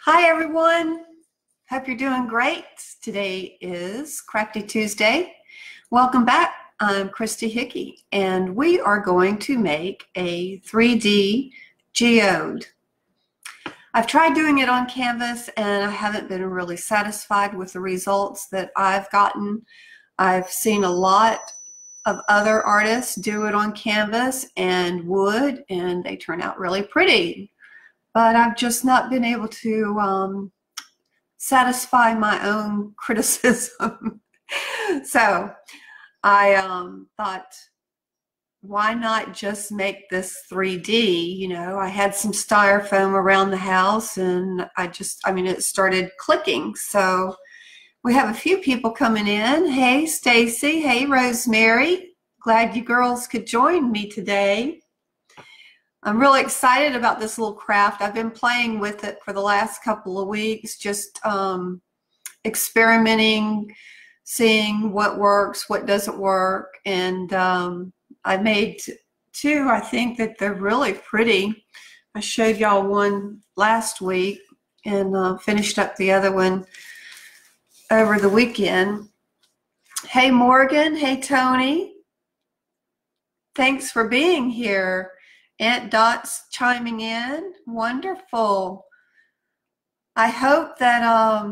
Hi everyone, hope you're doing great. Today is Crafty Tuesday. Welcome back. I'm Christy Hickey and we are going to make a 3D geode. I've tried doing it on canvas and I haven't been really satisfied with the results that I've gotten. I've seen a lot of other artists do it on canvas and wood, and they turn out really pretty. But I've just not been able to satisfy my own criticism. So I thought, why not just make this 3D? You know, I had some styrofoam around the house and it started clicking. So we have a few people coming in. Hey, Stacy. Hey, Rosemary. Glad you girls could join me today. I'm really excited about this little craft. I've been playing with it for the last couple of weeks, just experimenting, seeing what works, what doesn't work. And I made two. I think that they're really pretty. I showed y'all one last week and finished up the other one over the weekend. Hey, Morgan. Hey, Tony. Thanks for being here. Aunt Dot's chiming in. Wonderful. I hope that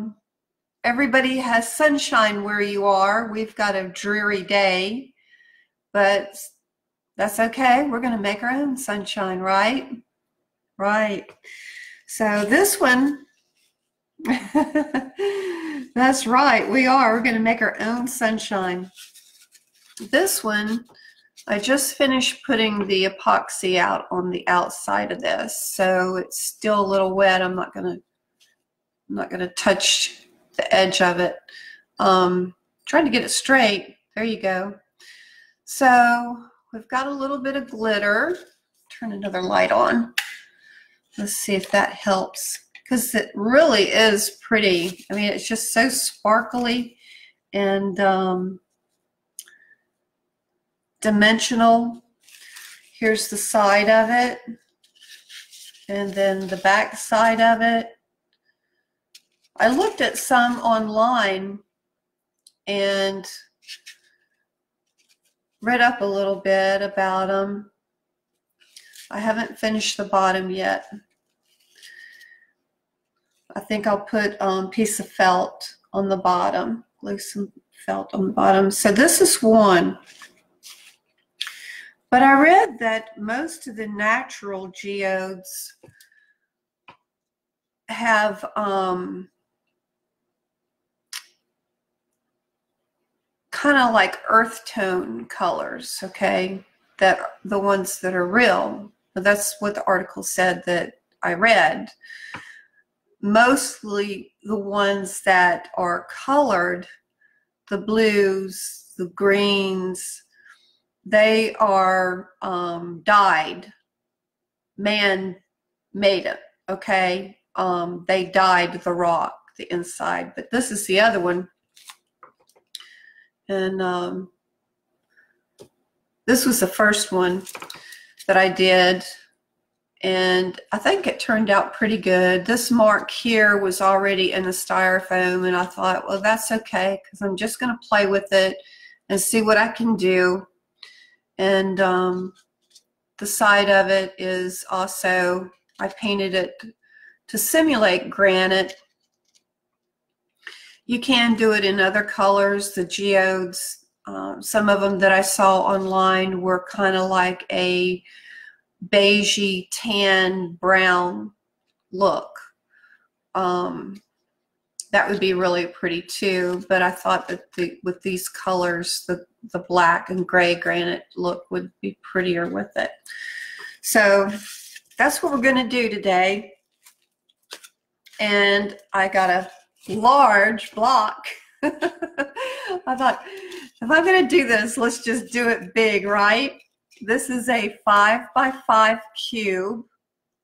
everybody has sunshine where you are. We've got a dreary day, but that's okay. We're going to make our own sunshine, right? Right. So this one, that's right. We are. We're going to make our own sunshine. This one, I just finished putting the epoxy out on the outside of this, so it's still a little wet. I'm not gonna touch the edge of it. Trying to get it straight. There you go. So we've got a little bit of glitter. Turn another light on. Let's see if that helps, because it really is pretty. I mean, it's just so sparkly and dimensional. Here's the side of it, and then the back side of it. I looked at some online and read up a little bit about them. I haven't finished the bottom yet. I think I'll put a piece of felt on the bottom, glue some felt on the bottom. So this is one. But I read that most of the natural geodes have kind of like earth tone colors, okay? That the ones that are real. But that's what the article said that I read. Mostly the ones that are colored, the blues, the greens, they are dyed. Man made it, okay? They dyed the rock, the inside. But this is the other one. And this was the first one that I did. And I think it turned out pretty good. This mark here was already in the styrofoam. And I thought, well, that's okay, because I'm just going to play with it and see what I can do. And the side of it is also, I painted it to simulate granite. You can do it in other colors. The geodes, some of them that I saw online were kind of like a beigey, tan, brown look. That would be really pretty too, but I thought that with these colors, the black and gray granite look would be prettier with it. So that's what we're going to do today. And I got a large block. I thought, if I'm going to do this, let's just do it big, right? This is a 5 by 5 cube,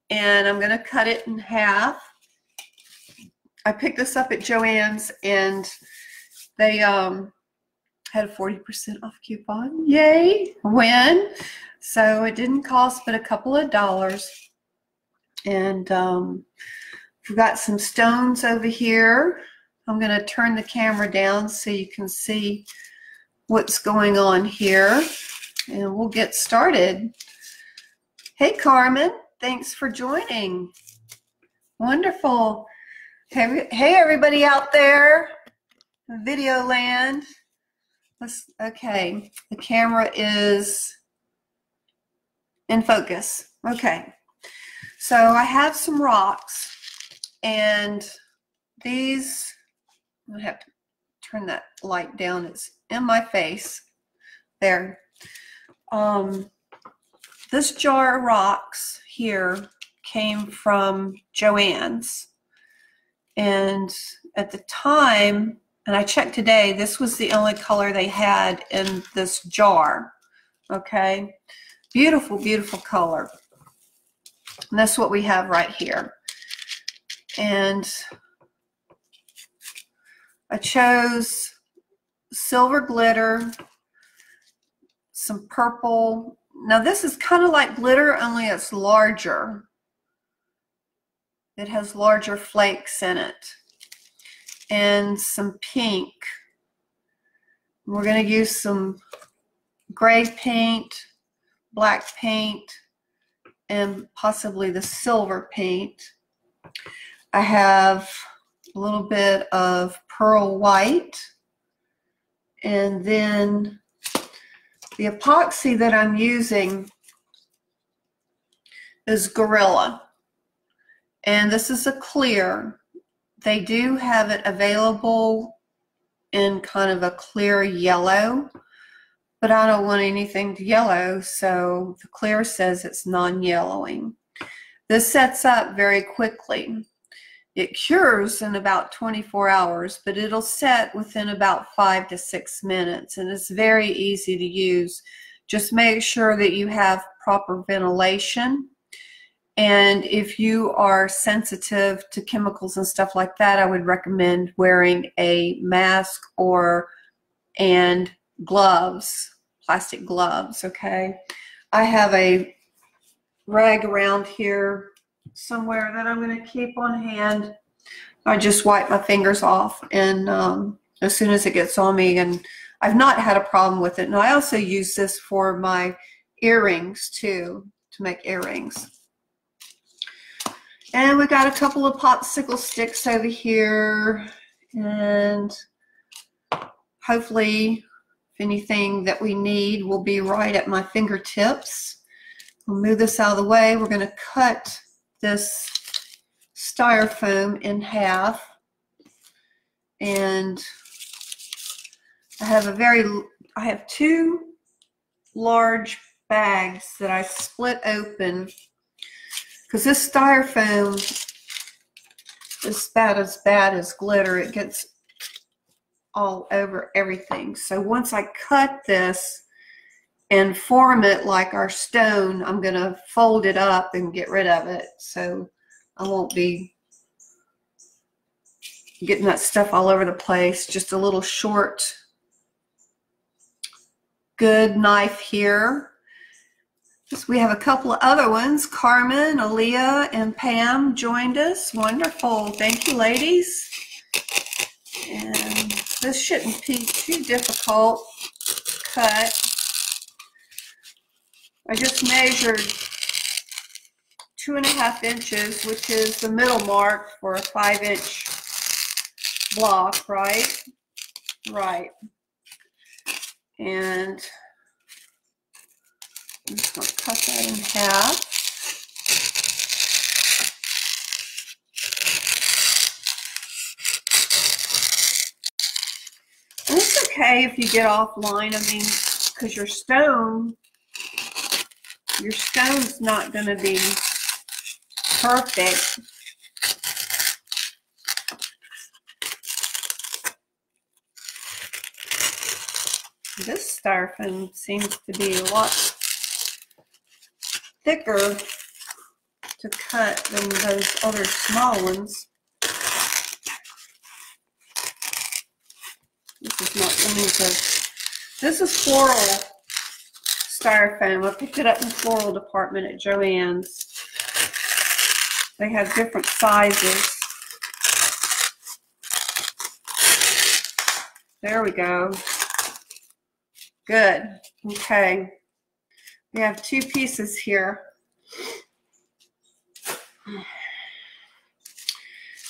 and I'm going to cut it in half. I picked this up at Joann's, and they had a 40% off coupon. Yay, win. So it didn't cost but a couple of dollars. And We've got some stones over here. I'm going to turn the camera down so you can see what's going on here, and we'll get started. Hey Carmen, thanks for joining. Wonderful. Hey everybody out there, video land. Okay, the camera is in focus. Okay, so I have some rocks, and these, I have to turn that light down, it's in my face there. This jar of rocks here came from Joann's, and at the time, and I checked today, this was the only color they had in this jar. Okay, beautiful, beautiful color. And that's what we have right here. And I chose silver glitter, some purple. Now this is kind of like glitter, only it's larger. It has larger flakes in it. And some pink. We're going to use some gray paint, black paint, and possibly the silver paint. I have a little bit of pearl white, and then the epoxy that I'm using is Gorilla, and this is a clear. They do have it available in kind of a clear yellow, but I don't want anything to yellow, so the clear says it's non-yellowing. This sets up very quickly. It cures in about 24 hours, but it'll set within about 5 to 6 minutes, and it's very easy to use. Just make sure that you have proper ventilation. And if you are sensitive to chemicals and stuff like that, I would recommend wearing a mask and gloves, plastic gloves, okay? I have a rag around here somewhere that I'm going to keep on hand. I just wipe my fingers off, and as soon as it gets on me, and I've not had a problem with it. And I also use this for my earrings too, to make earrings. And we got a couple of popsicle sticks over here, and hopefully if anything that we need will be right at my fingertips. We'll move this out of the way. We're going to cut this styrofoam in half, and I have two large bags that I split open, because this styrofoam is about as bad as glitter. It gets all over everything. So once I cut this and form it like our stone, I'm going to fold it up and get rid of it, so I won't be getting that stuff all over the place. Just a little short, good knife here. We have a couple of other ones. Carmen, Aaliyah, and Pam joined us. Wonderful. Thank you, ladies. And this shouldn't be too difficult to cut. I just measured 2.5 inches, which is the middle mark for a 5-inch block, right? Right. And I'm just going to cut that in half. And it's okay if you get offline. I mean, because your stone's not going to be perfect. This styrofoam seems to be a lot thicker to cut than those other small ones. This is not going to. This is floral styrofoam. I picked it up in the floral department at Joann's. They have different sizes. There we go. Good. Okay. We have 2 pieces here.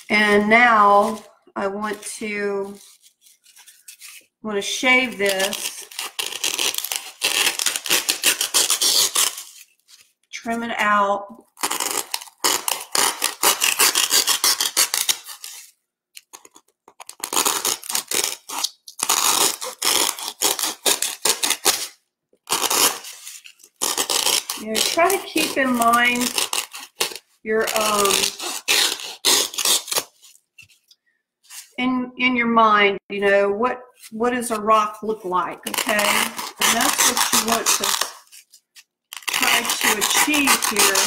And now I want to shave this, trim it out. You know, try to keep in mind your in your mind, you know, what does a rock look like, okay? And that's what you want to try to achieve here.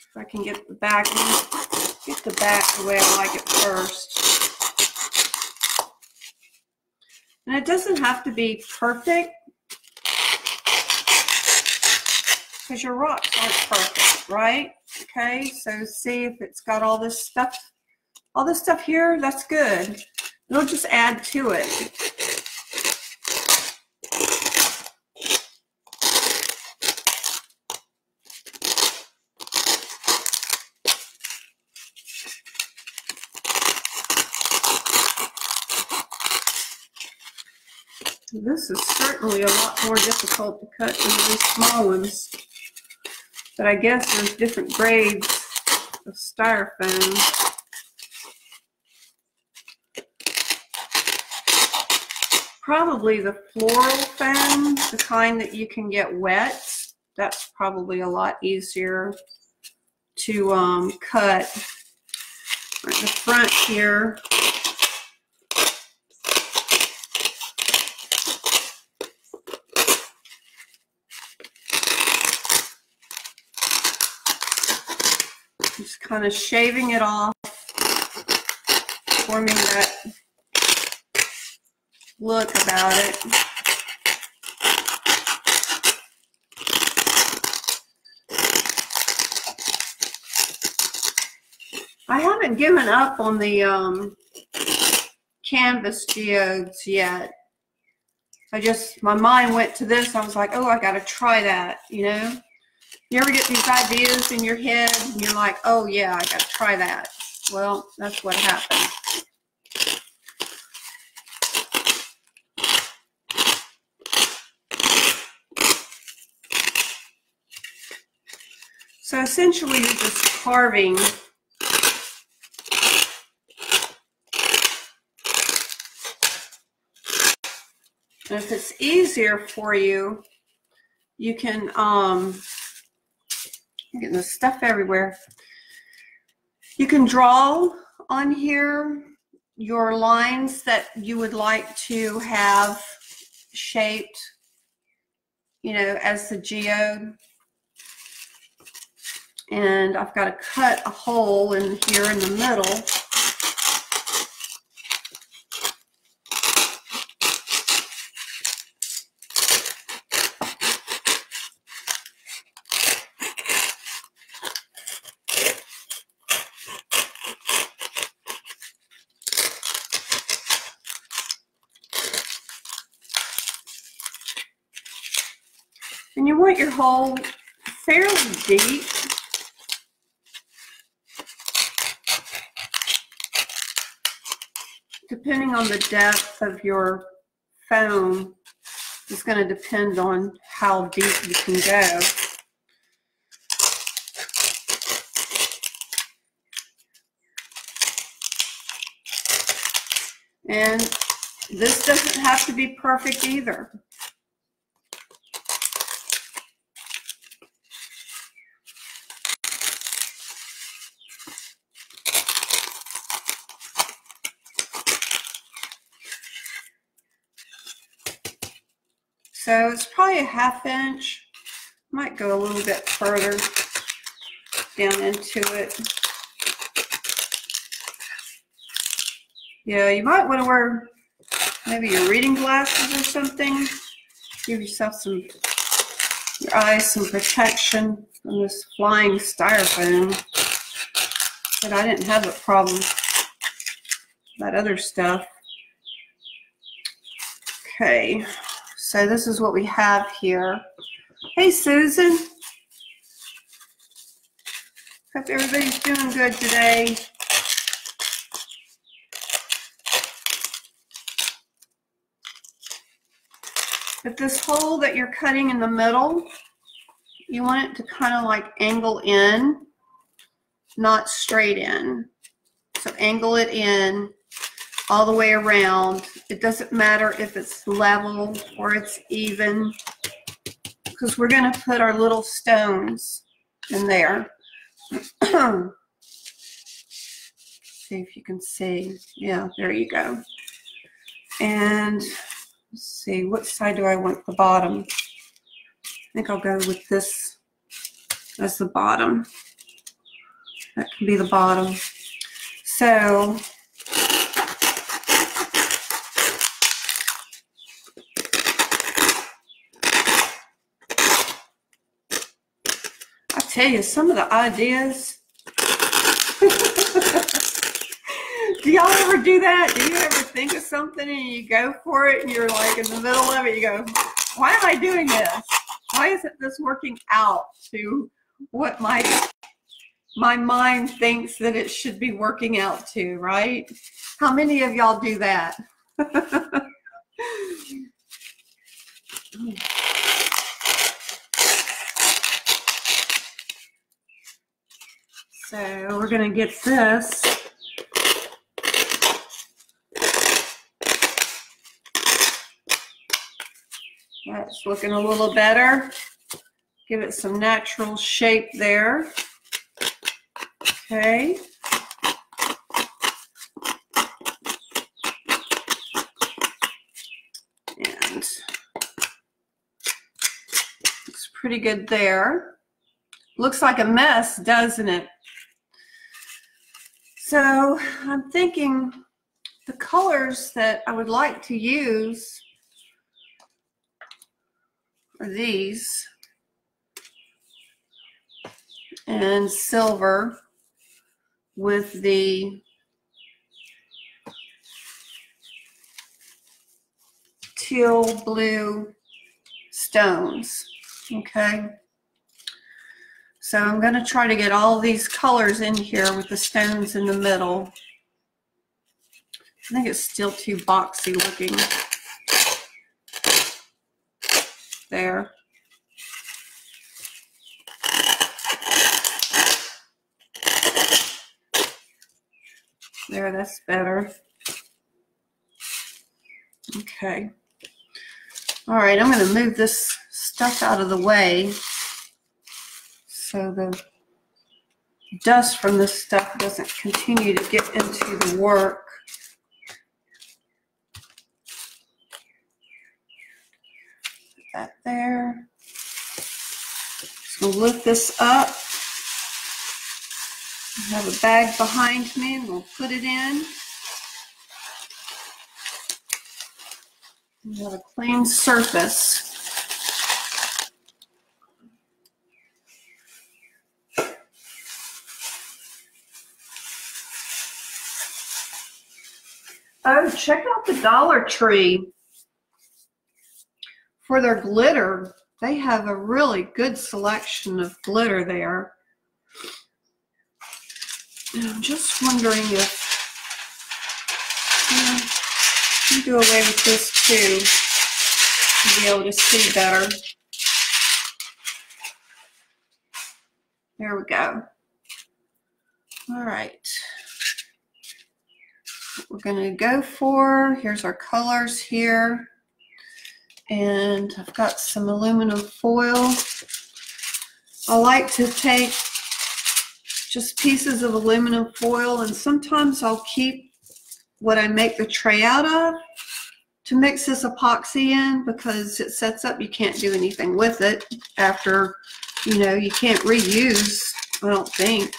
If I can get the back the way I like it first. And it doesn't have to be perfect, because your rocks aren't perfect, right? Okay, so see if it's got all this stuff here, that's good. It'll just add to it. This is certainly a lot more difficult to cut than these small ones. But I guess there's different grades of styrofoam. Probably the floral foam, the kind that you can get wet, that's probably a lot easier to cut. Right in the front here. Just kind of shaving it off, forming that look about it. I haven't given up on the canvas geodes yet. My mind went to this. I was like, oh, I got to try that, you know? You ever get these ideas in your head and you're like, oh yeah, I got to try that. Well, that's what happened. So essentially you're just carving and if it's easier for you, you can I'm getting this stuff everywhere. You can draw on here your lines that you would like to have shaped, you know, as the geode. And I've got to cut a hole in here in the middle. And you want your hole fairly deep. Depending on the depth of your foam, it's going to depend on how deep you can go. And this doesn't have to be perfect either. So it's probably a 1/2 inch. Might go a little bit further down into it. Yeah, you might want to wear maybe your reading glasses or something. Give yourself your eyes some protection from this flying styrofoam. But I didn't have a problem that other stuff. Okay, so this is what we have here. Hey, Susan. Hope everybody's doing good today. But this hole that you're cutting in the middle, you want it to kind of like angle in, not straight in. So angle it in all the way around. It doesn't matter if it's level or it's even, because we're going to put our little stones in there. See if you can see. Yeah, there you go. And let's see, what side do I want the bottom? I think I'll go with this as the bottom. That can be the bottom. So I tell you, some of the ideas. Do y'all ever do that? Do you ever think of something and you go for it and you're like in the middle of it, you go, why am I doing this? Why isn't this working out to what my mind thinks that it should be working out to, right? How many of y'all do that? So we're going to get this. That's looking a little better. Give it some natural shape there. Okay. And looks pretty good there. Looks like a mess, doesn't it? So I'm thinking the colors that I would like to use are these, and silver with the teal blue stones. Okay, so I'm going to try to get all these colors in here with the stones in the middle. I think it's still too boxy looking. There. There, that's better. Okay. All right, I'm going to move this stuff out of the way so the dust from this stuff doesn't continue to get into the work. Put that there. So lift this up. I have a bag behind me and we'll put it in. We have a clean surface. Oh, check out the Dollar Tree for their glitter. They have a really good selection of glitter there. And I'm just wondering if you do away with this too to be able to see better. There we go. All right. What we're going to go for, here's our colors here. And I've got some aluminum foil. I like to take just pieces of aluminum foil, and sometimes I'll keep what I make the tray out of to mix this epoxy in, because it sets up, you can't do anything with it after, you know, you can't reuse, I don't think.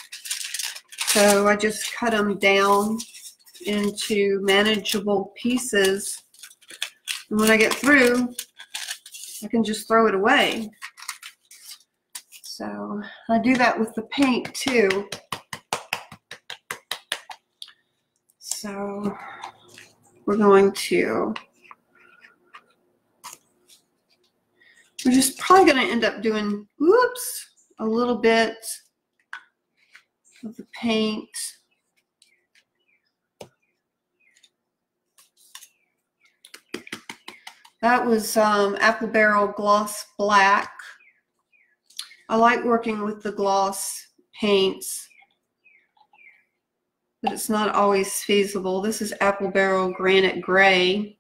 So I just cut them down into manageable pieces, and when I get through, I can just throw it away. So I do that with the paint too. So we're just probably going to end up doing, whoops, a little bit of the paint. That was Apple Barrel Gloss Black. I like working with the gloss paints, but it's not always feasible. This is Apple Barrel Granite Gray.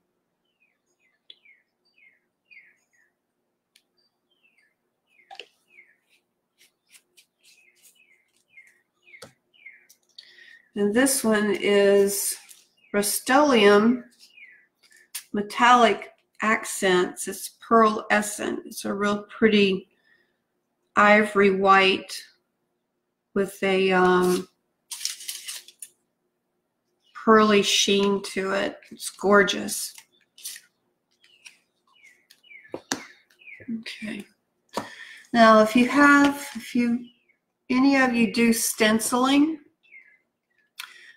And this one is Rust-Oleum Metallic Accents. It's pearlescent. It's a real pretty ivory white with a pearly sheen to it. It's gorgeous. Okay. Now, if any of you do stenciling,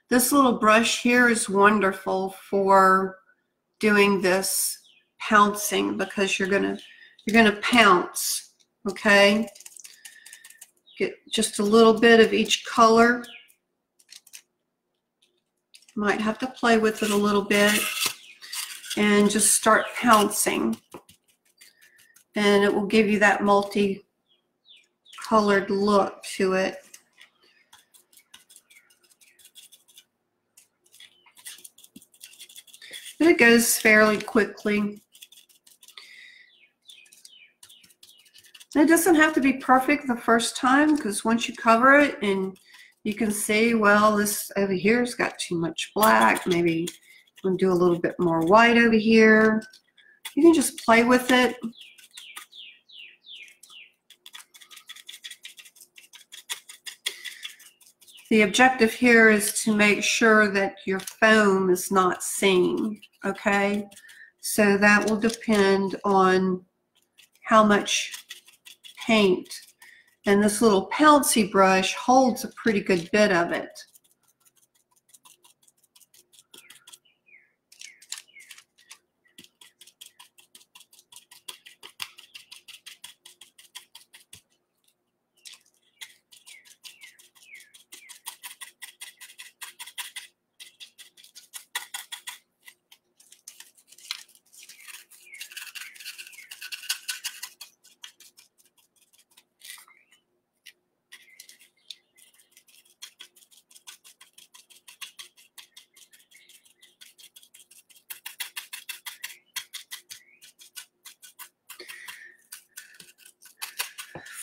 this little brush here is wonderful for doing this pouncing, because you're gonna pounce. Okay, get just a little bit of each color. Might have to play with it a little bit and just start pouncing, and it will give you that multi-colored look to it. But it goes fairly quickly. And it doesn't have to be perfect the first time, because once you cover it and you can see, well, this over here's got too much black. Maybe I'm going to do a little bit more white over here. You can just play with it. The objective here is to make sure that your foam is not seen, okay? So that will depend on how much paint. And this little pouncy brush holds a pretty good bit of it.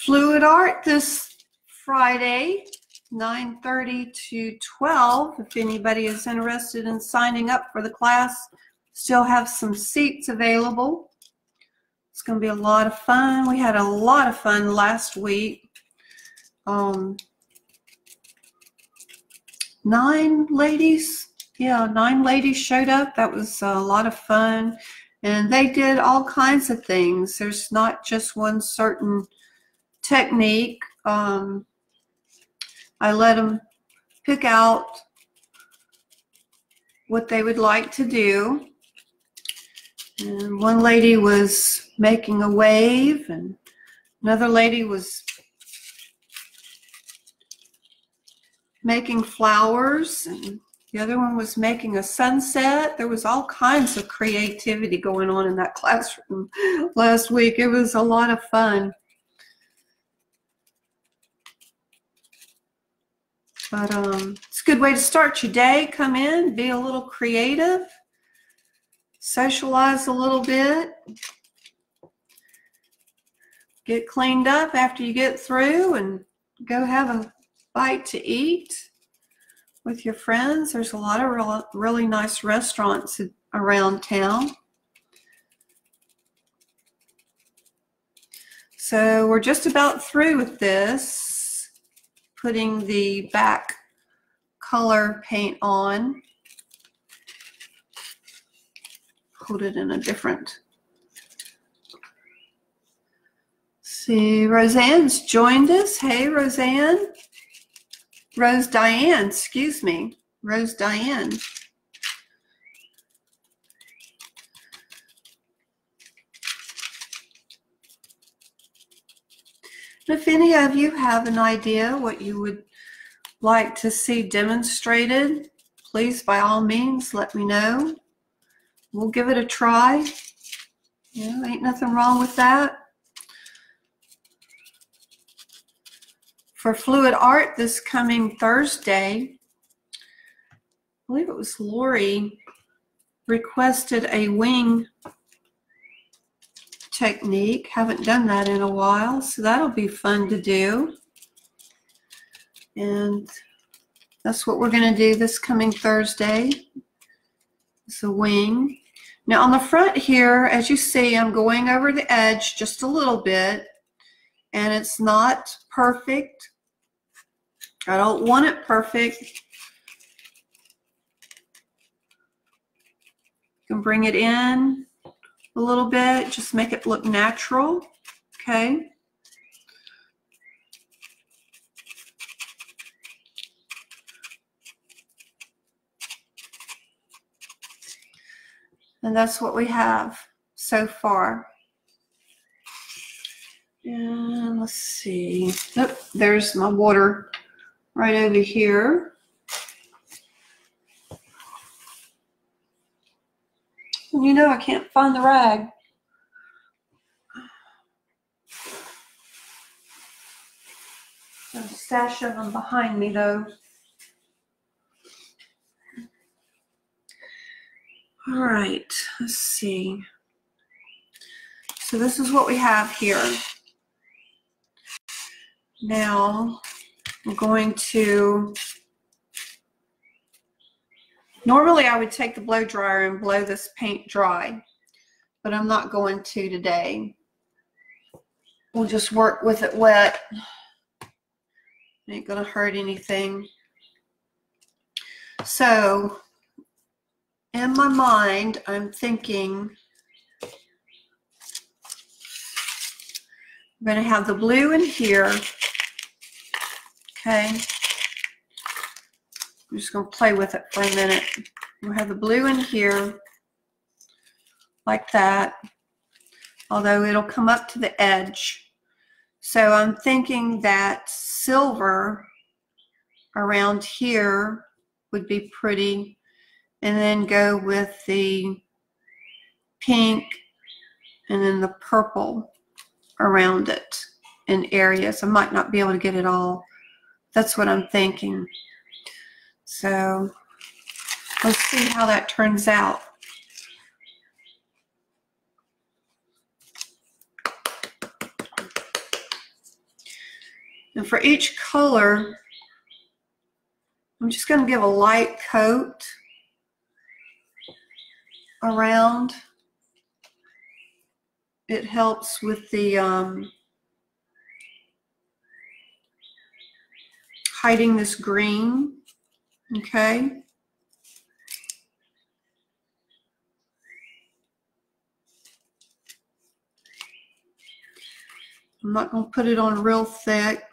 Fluid art this Friday, 9:30 to 12. If anybody is interested in signing up for the class, still have some seats available. It's going to be a lot of fun. We had a lot of fun last week. 9 ladies. Yeah, 9 ladies showed up. That was a lot of fun. And they did all kinds of things. There's not just one certain technique. I let them pick out what they would like to do. And one lady was making a wave, and another lady was making flowers, and the other one was making a sunset. There was all kinds of creativity going on in that classroom last week. It was a lot of fun. But it's a good way to start your day. Come in, be a little creative, socialize a little bit, get cleaned up after you get through, and go have a bite to eat with your friends. There's a lot of really nice restaurants around town. So we're just about through with this. Putting the back color paint on. Hold it in a different. See, Roseanne's joined us. Hey, Roseanne. Rose Diane, excuse me. Rose Diane. If any of you have an idea what you would like to see demonstrated, please by all means let me know. We'll give it a try. You know, ain't nothing wrong with that. For Fluid Art this coming Thursday, I believe it was Lori requested a wing technique. Haven't done that in a while, so that'll be fun to do. And that's what we're going to do this coming Thursday. It's a wing. Now on the front here, as you see, I'm going over the edge just a little bit, and it's not perfect. I don't want it perfect. You can bring it in a little bit, just make it look natural, okay? And that's what we have so far. And let's see. Oh, there's my water right over here. And you know I can't find the rag. There's a stash of them behind me though. All right, let's see. So this is what we have here. Now I'm going to, normally I would take the blow dryer and blow this paint dry, but I'm not going to today. We'll just work with it wet. It ain't gonna hurt anything. So in my mind, I'm thinking I'm going to have the blue in here. Okay. I'm just going to play with it for a minute. We'll have the blue in here like that, although it'll come up to the edge. So I'm thinking that silver around here would be pretty. And then go with the pink and then the purple around it in areas. I might not be able to get it all. That's what I'm thinking. So let's see how that turns out. And for each color, I'm just going to give a light coat around. It helps with the hiding this green, okay? I'm not going to put it on real thick.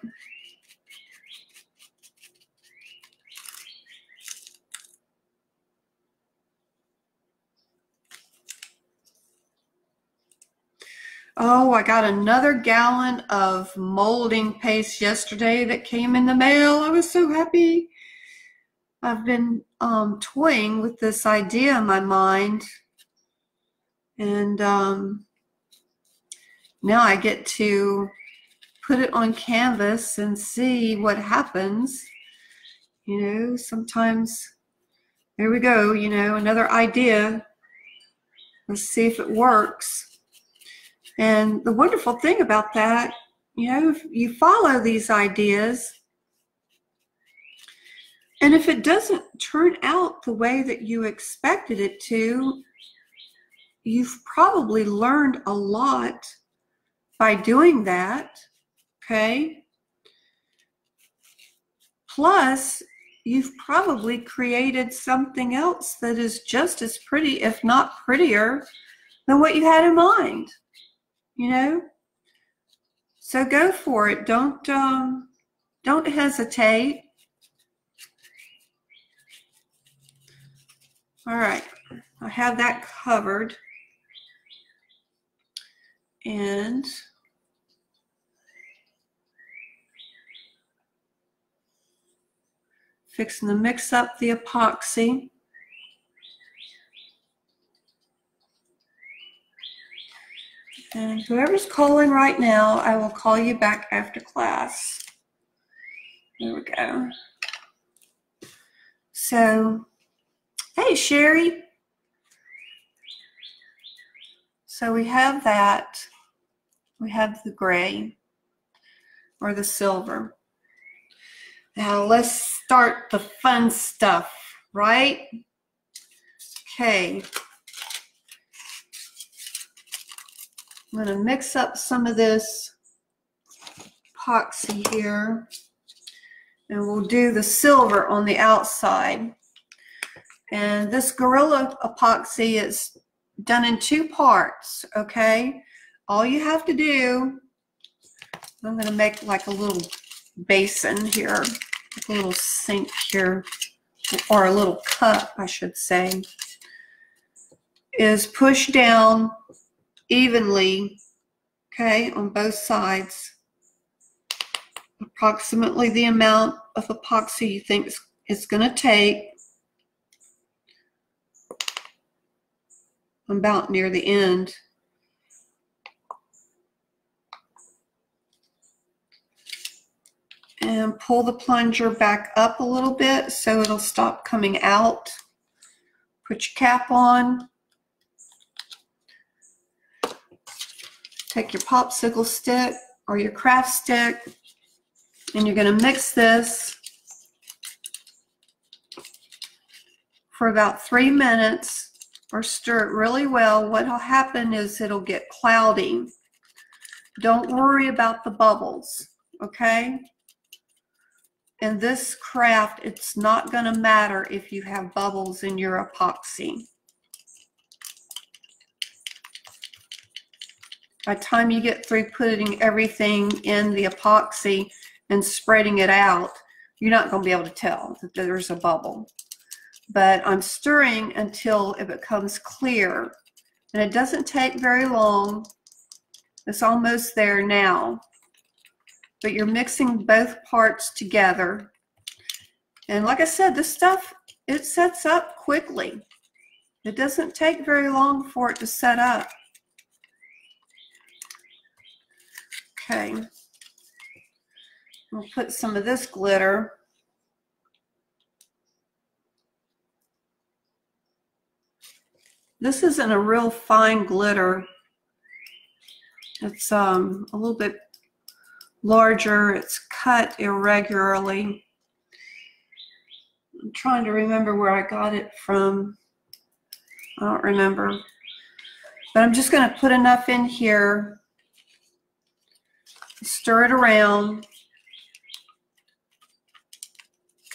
Oh, I got another gallon of molding paste yesterday that came in the mail. I was so happy. I've been toying with this idea in my mind. And now I get to put it on canvas and see what happens. You know, sometimes, there we go, you know, another idea. Let's see if it works. And the wonderful thing about that, you know, if you follow these ideas, and if it doesn't turn out the way that you expected it to, you've probably learned a lot by doing that, okay? Plus, you've probably created something else that is just as pretty, if not prettier, than what you had in mind. You know, so go for it. Don't hesitate. All right, I have that covered, and Fixing to mix up the epoxy. And whoever's calling right now, I will call you back after class. There we go. So, hey, Sherry. So we have that. We have the gray or the silver. Now let's start the fun stuff, right? Okay. I'm going to mix up some of this epoxy here, and we'll do the silver on the outside. And this Gorilla epoxy is done in 2 parts, okay? All you have to do, I'm going to make like a little basin here, like a little sink here, or a little cup, I should say, is push down evenly, okay, on both sides, approximately the amount of epoxy you think it's going to take. About near the end. And pull the plunger back up a little bit so it'll stop coming out. Put your cap on. Take your popsicle stick or your craft stick, and you're going to mix this for about 3 minutes. Or stir it really well. What will happen is it'll get cloudy. Don't worry about the bubbles, okay? In this craft, it's not going to matter if you have bubbles in your epoxy. By the time you get through putting everything in the epoxy and spreading it out, you're not going to be able to tell that there's a bubble. But I'm stirring until it becomes clear. And it doesn't take very long. It's almost there now. But you're mixing both parts together. And like I said, this stuff, it sets up quickly. It doesn't take very long for it to set up. Okay. We'll put some of this glitter. This isn't a real fine glitter. It's a little bit larger. It's cut irregularly. I'm trying to remember where I got it from. I don't remember. But I'm just going to put enough in here. Stir it around.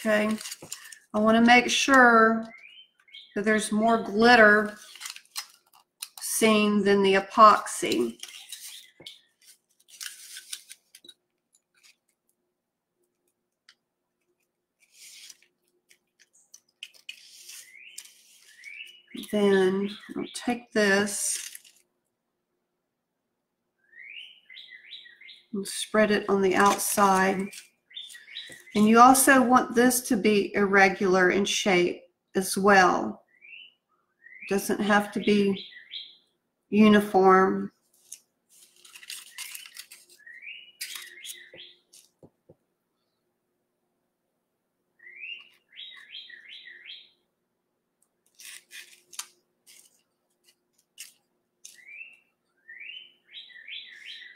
Okay. I want to make sure that there's more glitter seen than the epoxy. Then I'll take this and spread it on the outside. And you also want this to be irregular in shape as well. It doesn't have to be uniform.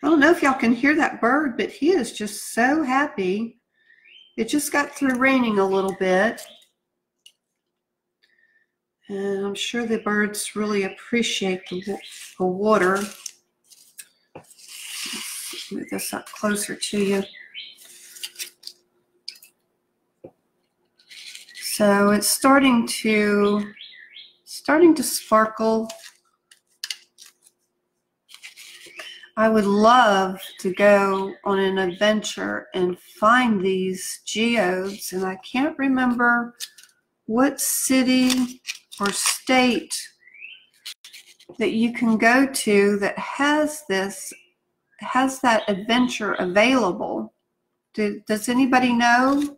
I don't know if y'all can hear that bird, but he is just so happy. It just got through raining a little bit. And I'm sure the birds really appreciate the water. Let's move this up closer to you. So it's starting to sparkle. I would love to go on an adventure and find these geodes, and I can't remember what city or state that you can go to that has that adventure available. Does anybody know?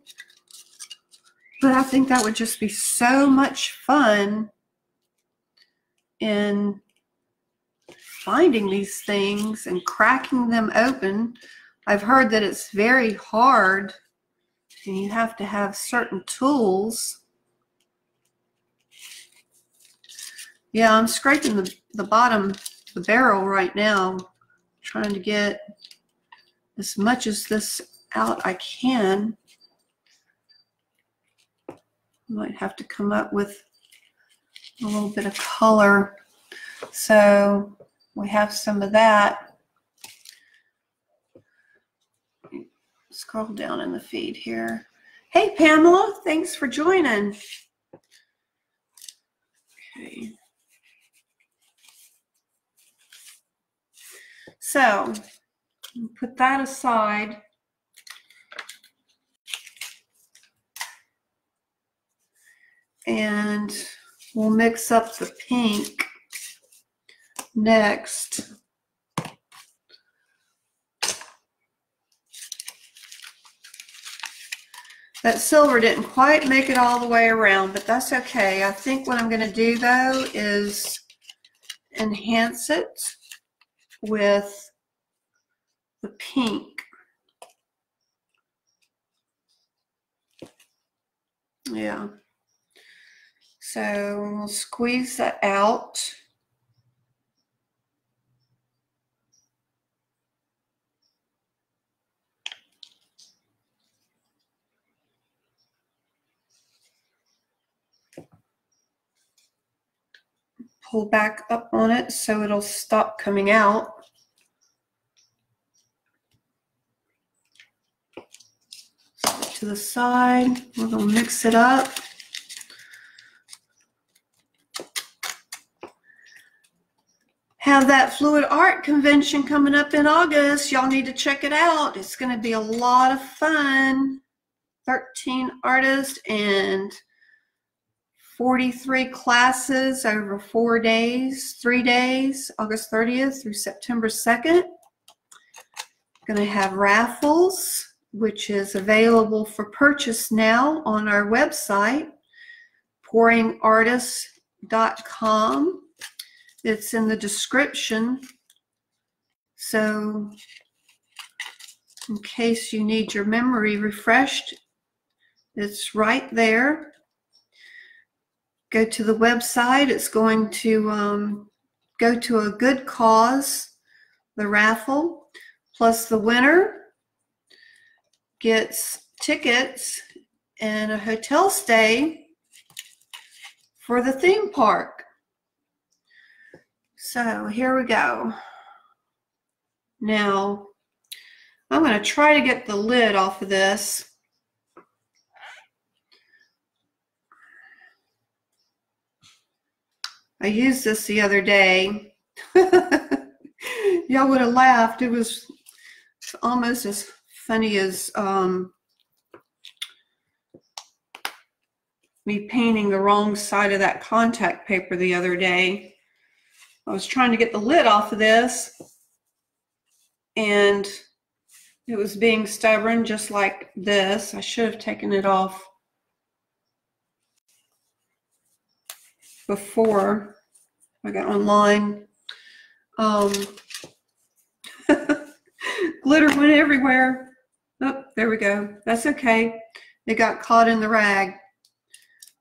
But I think that would just be so much fun in finding these things and cracking them open. I've heard that it's very hard and you have to have certain tools. Yeah, I'm scraping the bottom, the barrel right now, trying to get as much as this out I can. Might have to come up with a little bit of color. So we have some of that. Scroll down in the feed here. Hey Pamela, thanks for joining. Okay. So put that aside. And we'll mix up the pink next. That silver didn't quite make it all the way around, but that's okay. I think what I'm going to do though is enhance it with the pink. Yeah. So we'll squeeze that out. Pull back up on it so it'll stop coming out. Set it to the side. We're going to mix it up. Have that fluid art convention coming up in August. Y'all need to check it out. It's going to be a lot of fun. 13 artists and 43 classes over 4 days, 3 days, August 30th through September 2nd. Going to have raffles, which is available for purchase now on our website, pouringartist.com. It's in the description. So in case you need your memory refreshed, it's right there. Go to the website. It's going to go to a good cause, the raffle, plus the winner gets tickets and a hotel stay for the theme park. So here we go. Now, I'm going to try to get the lid off of this. I used this the other day. Y'all would have laughed. It was almost as funny as me painting the wrong side of that contact paper the other day. I was trying to get the lid off of this, and it was being stubborn just like this. I should have taken it off before I got online. Glitter went everywhere. Oh, there we go. That's okay. It got caught in the rag.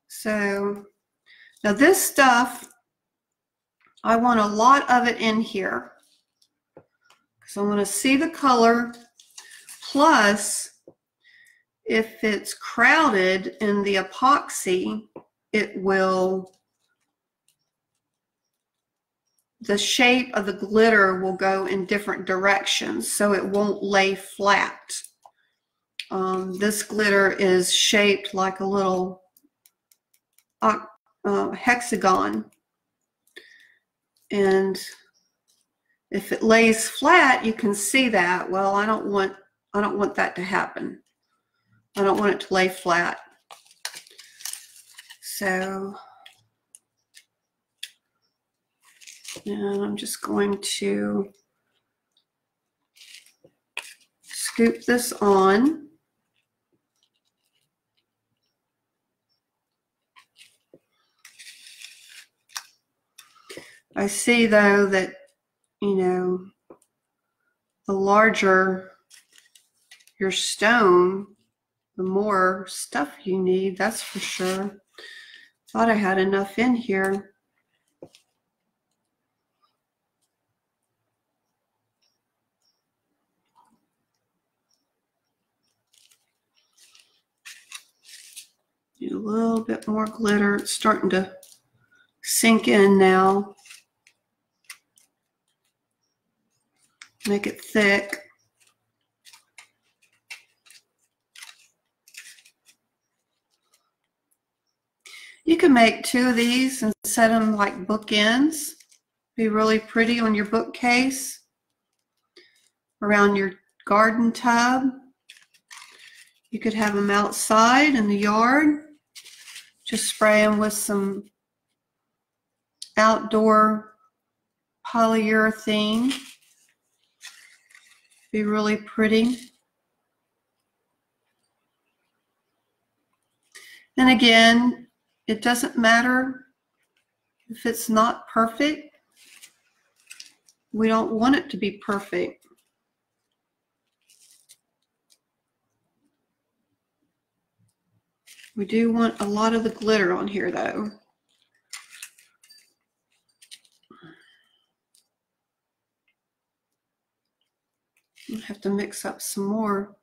So now this stuff, I want a lot of it in here because I want to see the color. Plus, if it's crowded in the epoxy, it will, the shape of the glitter will go in different directions, so it won't lay flat. This glitter is shaped like a little hexagon. And if it lays flat, you can see that. Well, I don't want that to happen. I don't want it to lay flat. So, and I'm just going to scoop this on. I see though that, you know, the larger your stone, the more stuff you need, that's for sure. Thought I had enough in here. Need a little bit more glitter. It's starting to sink in now. Make it thick. You can make 2 of these and set them like bookends. Be really pretty on your bookcase, around your garden tub. You could have them outside in the yard. Just spray them with some outdoor polyurethane. Be really pretty. And again, it doesn't matter if it's not perfect. We don't want it to be perfect. We do want a lot of the glitter on here though. I'll have to mix up some more.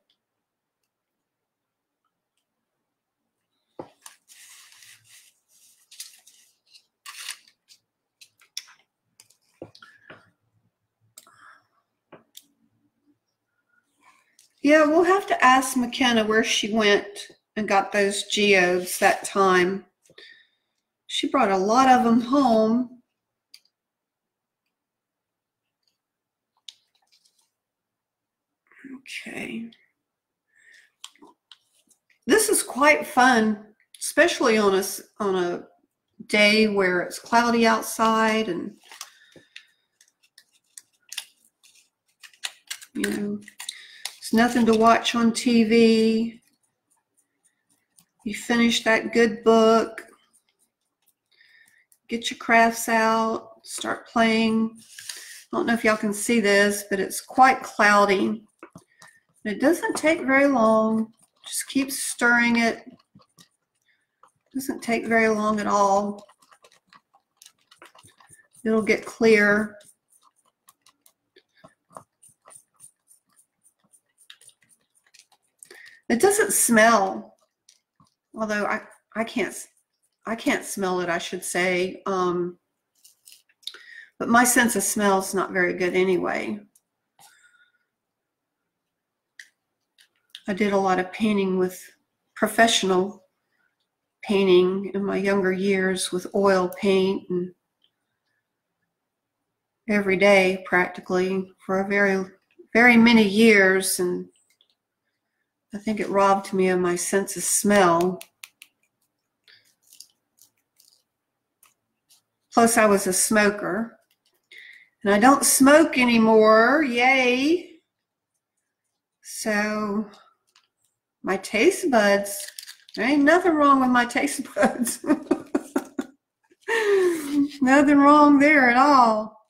Yeah, we'll have to ask McKenna where she went and got those geodes that time. She brought a lot of them home. Okay. This is quite fun, especially on a day where it's cloudy outside and, you know, there's nothing to watch on TV. You finish that good book, get your crafts out, start playing. I don't know if y'all can see this, but it's quite cloudy. It doesn't take very long. Just keep stirring it. Doesn't take very long at all. It'll get clear. It doesn't smell, although I can't smell it, I should say. But my sense of smell is not very good anyway. I did a lot of painting with professional painting in my younger years with oil paint, and every day practically for a very many years, and I think it robbed me of my sense of smell. Plus I was a smoker, and I don't smoke anymore, yay. So my taste buds, there ain't nothing wrong with my taste buds. Nothing wrong there at all.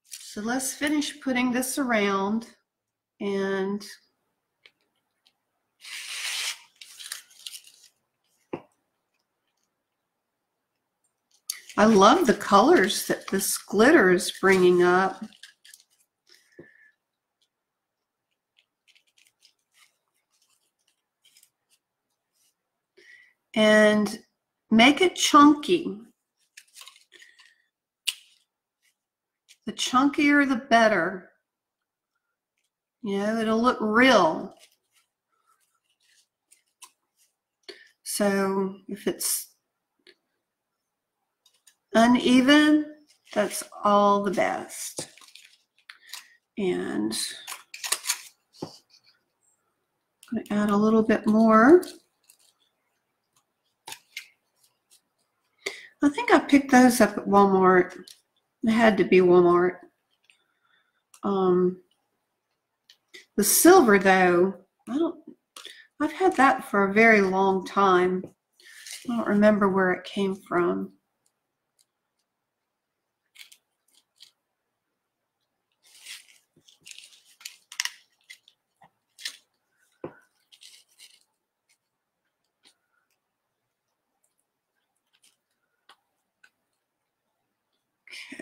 So let's finish putting this around, and I love the colors that this glitter is bringing up. And make it chunky. The chunkier, the better. You know, it'll look real. So if it's uneven, that's all the best. And I'm going to add a little bit more. I think I picked those up at Walmart. It had to be Walmart. The silver though, I've had that for a very long time. I don't remember where it came from.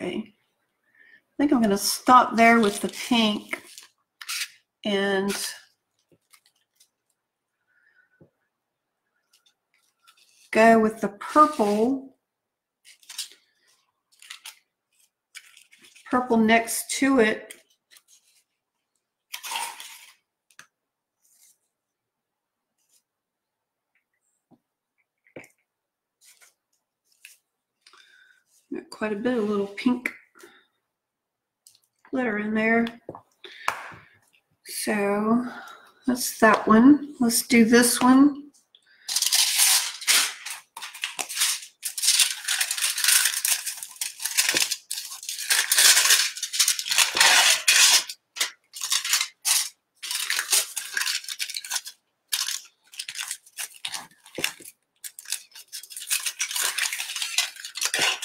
Okay, I think I'm going to stop there with the pink and go with the purple next to it. Got quite a bit of little pink glitter in there. So that's that one. Let's do this one.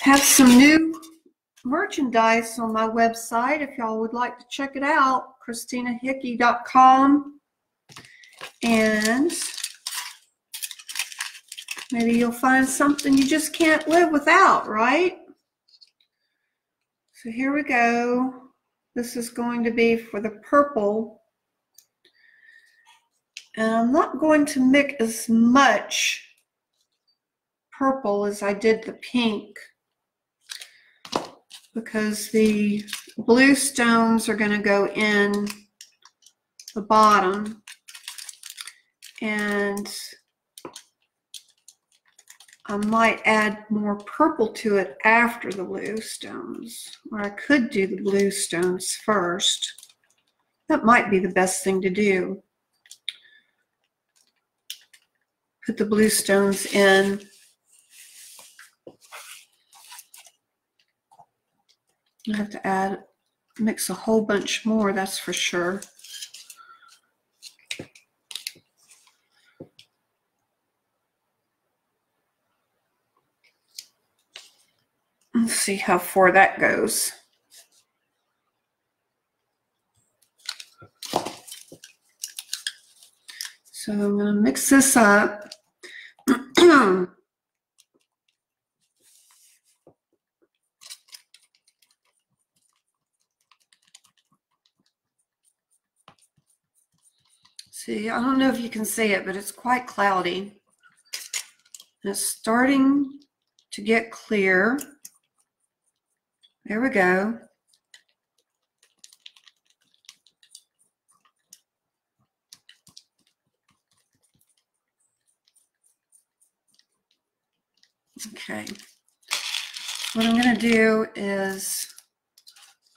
Have some new merchandise on my website if y'all would like to check it out, ChristinaHickey.com, and maybe you'll find something you just can't live without, right? So here we go. This is going to be for the purple, and I'm not going to mix as much purple as I did the pink, because the blue stones are going to go in the bottom, and I might add more purple to it after the blue stones, or I could do the blue stones first. That might be the best thing to do. Put the blue stones in. I have to mix a whole bunch more, that's for sure. Let's see how far that goes. So I'm going to mix this up. See, I don't know if you can see it, but it's quite cloudy. And it's starting to get clear. There we go. Okay. What I'm going to do is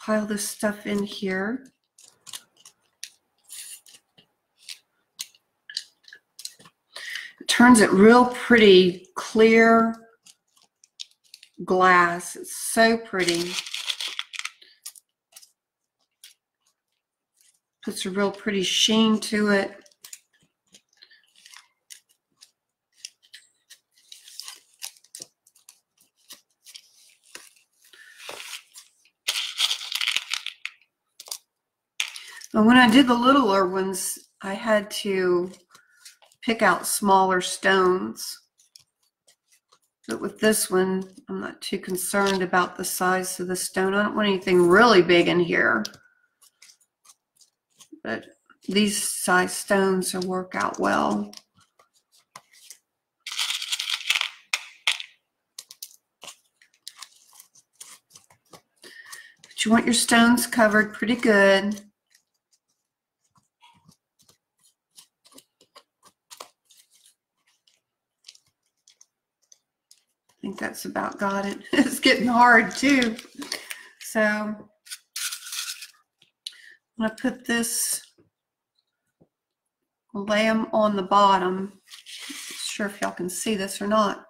pile this stuff in here. It turns it real pretty clear glass. It's so pretty. Puts a real pretty sheen to it. And when I did the littler ones, I had to pick out smaller stones. But with this one, I'm not too concerned about the size of the stone. I don't want anything really big in here. But these size stones will work out well. But you want your stones covered pretty good. I think that's about got it. It's getting hard too. So I'm going to put this, lay them on the bottom. Not sure if y'all can see this or not.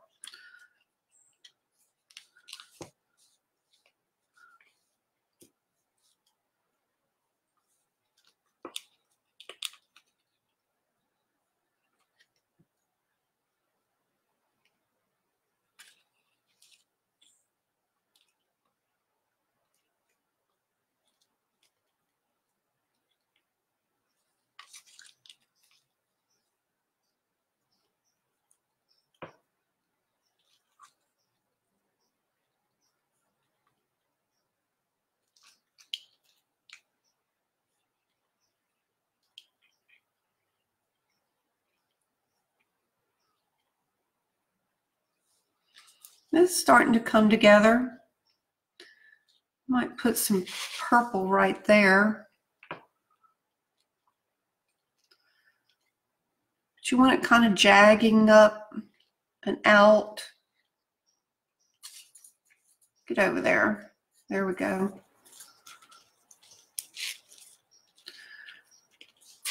It's starting to come together. Might put some purple right there. But you want it kind of jagging up and out. Get over there. There we go.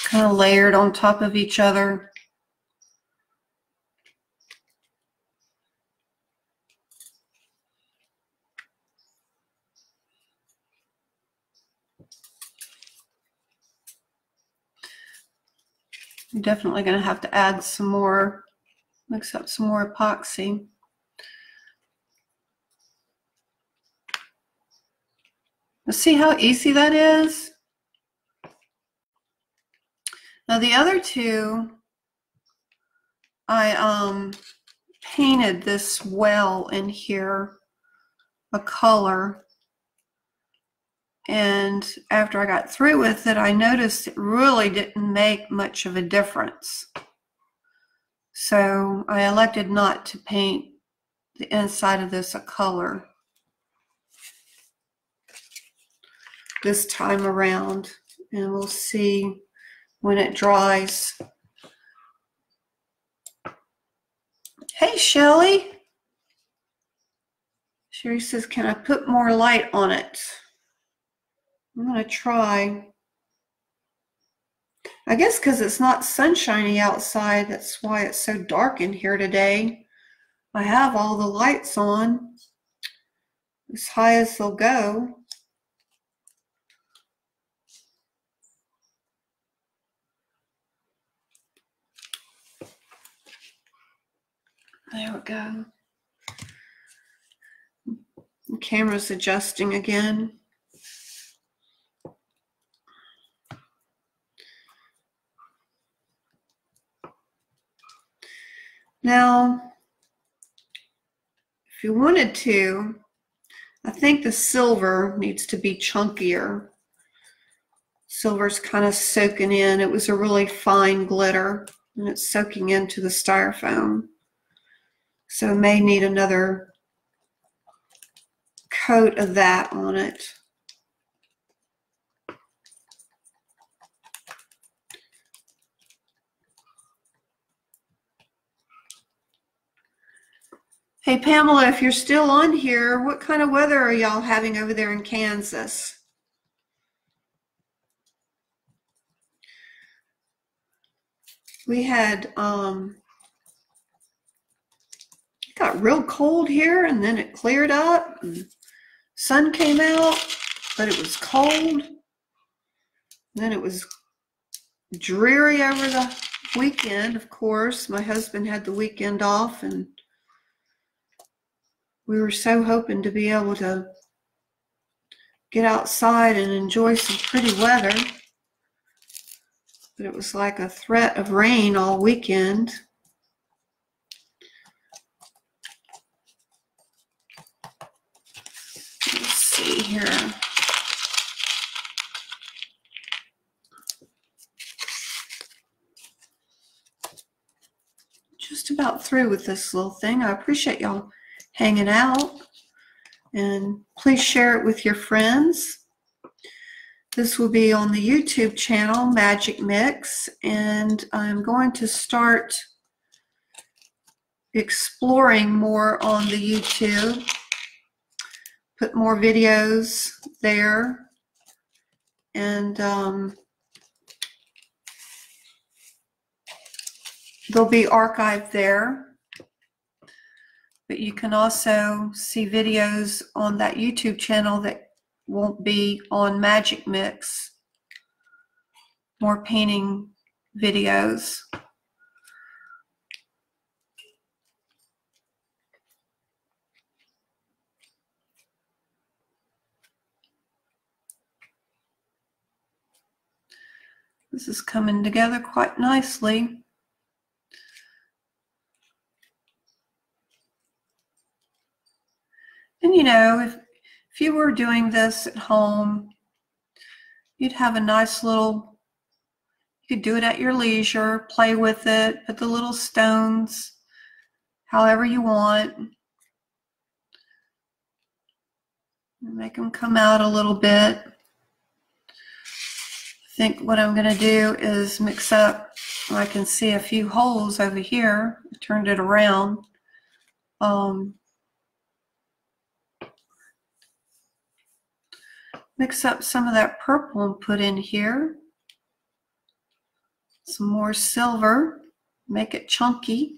Kind of layered on top of each other. I'm definitely going to have to add some more, mix up some more epoxy. See how easy that is? Now the other two, I painted this well in here, a color. And after I got through with it, I noticed it really didn't make much of a difference. So I elected not to paint the inside of this a color this time around. And we'll see when it dries. Hey, Shelly. Sherry says, can I put more light on it? I'm going to try. I guess because it's not sunshiny outside, that's why it's so dark in here today. I have all the lights on, as high as they'll go. There we go. The camera's adjusting again. Now, if you wanted to, I think the silver needs to be chunkier. Silver's kind of soaking in. It was a really fine glitter, and it's soaking into the styrofoam. So it may need another coat of that on it. Hey, Pamela, if you're still on here, what kind of weather are y'all having over there in Kansas? We had, it got real cold here, and then it cleared up, and sun came out, but it was cold. Then it was dreary over the weekend, of course. My husband had the weekend off, and we were so hoping to be able to get outside and enjoy some pretty weather. But it was like a threat of rain all weekend. Let's see here. Just about through with this little thing. I appreciate y'all hanging out, and please share it with your friends. This will be on the YouTube channel MajicMixx, and I'm going to start exploring more on the YouTube, put more videos there, and they'll be archived there. But you can also see videos on that YouTube channel that won't be on MajicMixx. More painting videos. This is coming together quite nicely. And you know, if you were doing this at home, you'd have a nice little, you could do it at your leisure, play with it, put the little stones however you want. Make them come out a little bit. I think what I'm going to do is mix up. I can see a few holes over here. I turned it around. Mix up some of that purple and put in here. Some more silver. Make it chunky.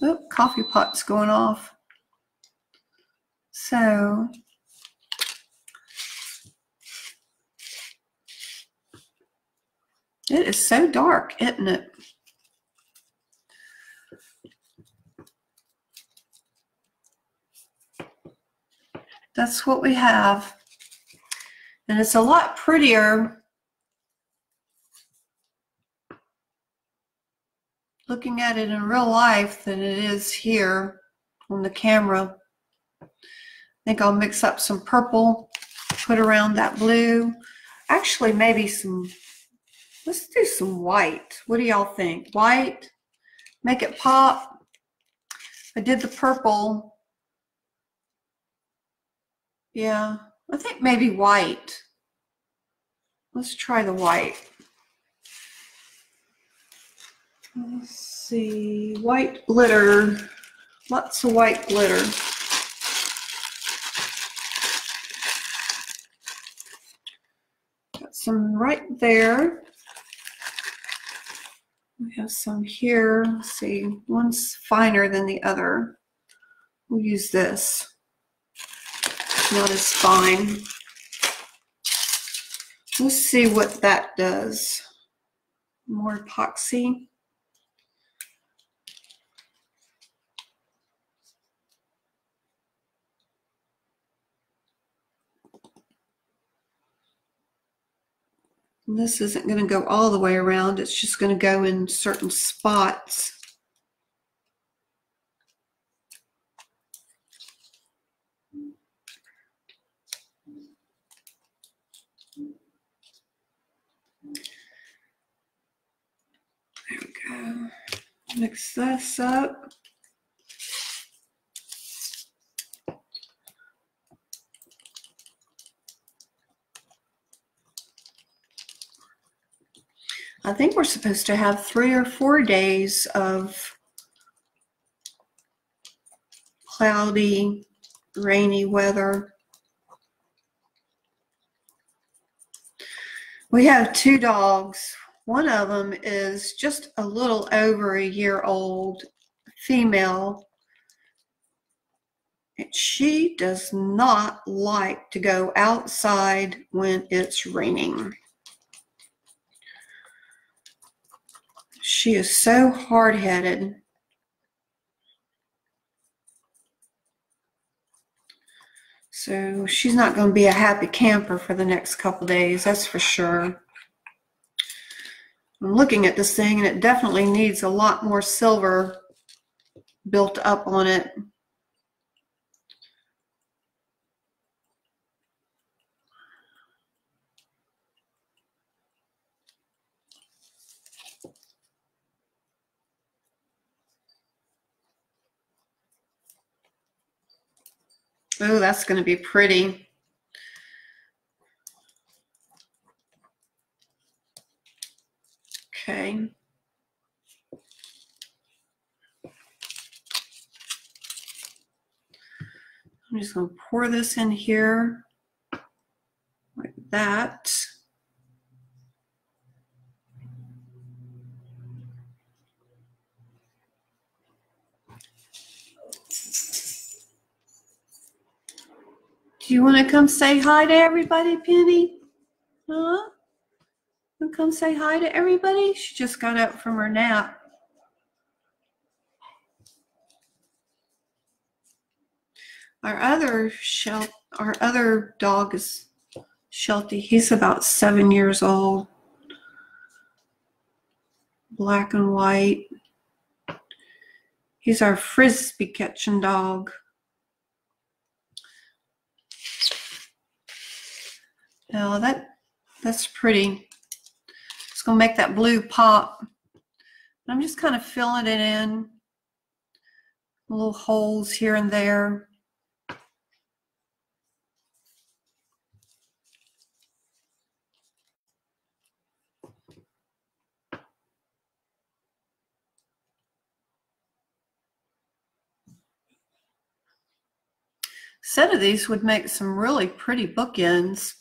Oh, coffee pot's going off. So it is so dark, isn't it? That's what we have. And it's a lot prettier looking at it in real life than it is here on the camera. I think I'll mix up some purple, put around that blue. Actually, maybe some, let's do some white. What do y'all think? White, make it pop. I did the purple. Yeah, I think maybe white. Let's try the white. Let's see, white glitter, lots of white glitter. Got some right there. We have some here. Let's see, one's finer than the other. We'll use this. Not as fine. Let's see what that does. More epoxy. And this isn't going to go all the way around. It's just going to go in certain spots. There we go. Mix this up. I think we're supposed to have 3 or 4 days of cloudy, rainy weather. We have 2 dogs. One of them is just a little over a year old, female. And she does not like to go outside when it's raining. She is so hard-headed. So she's not going to be a happy camper for the next couple days, that's for sure. I'm looking at this thing and it definitely needs a lot more silver built up on it. Oh, that's going to be pretty. Okay. I'm just going to pour this in here like that. Do you want to come say hi to everybody, Penny? Huh? You come say hi to everybody? She just got up from her nap. Our other dog is Shelty. He's about 7 years old. Black and white. He's our frisbee catching dog. Now that's pretty. It's gonna make that blue pop. I'm just kind of filling it in. little holes here and there. A set of these would make some really pretty bookends.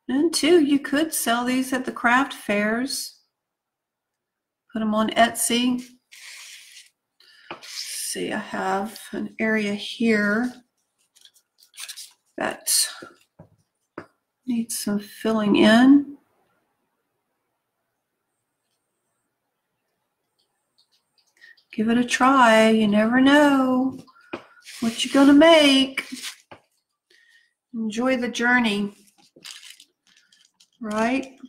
And too, you could sell these at the craft fairs. Put them on Etsy. Let's see, I have an area here that needs some filling in. Give it a try. You never know what you're gonna make. Enjoy the journey, right?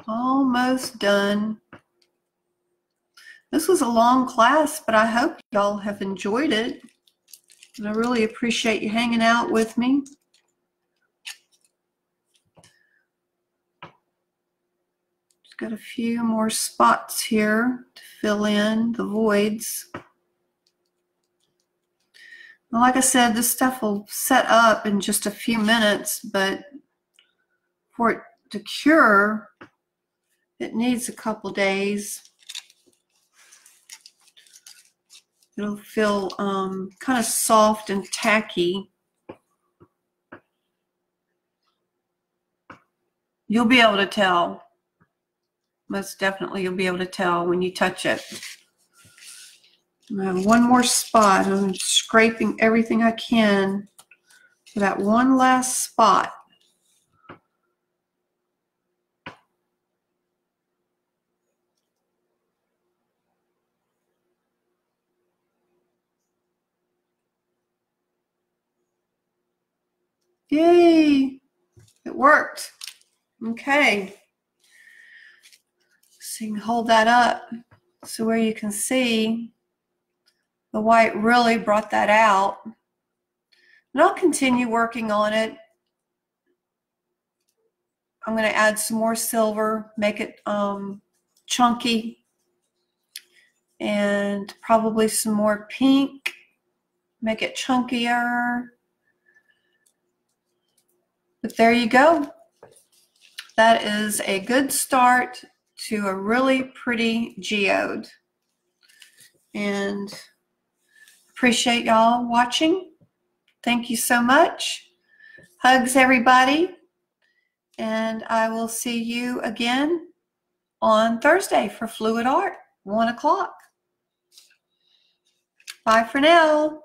Almost done. This was a long class, but I hope y'all have enjoyed it. And I really appreciate you hanging out with me. Just got a few more spots here to fill in the voids. Well, like I said, this stuff will set up in just a few minutes, but for it to cure, it needs a couple days. It'll feel kind of soft and tacky. You'll be able to tell. Most definitely you'll be able to tell when you touch it. I have one more spot. I'm scraping everything I can for that one last spot. Yay! It worked. Okay. So you can hold that up so where you can see the white really brought that out. And I'll continue working on it. I'm going to add some more silver, make it chunky, and probably some more pink, make it chunkier. But there you go. That is a good start to a really pretty geode. And appreciate y'all watching. Thank you so much. Hugs, everybody. And I will see you again on Thursday for Fluid Art, 1 o'clock. Bye for now.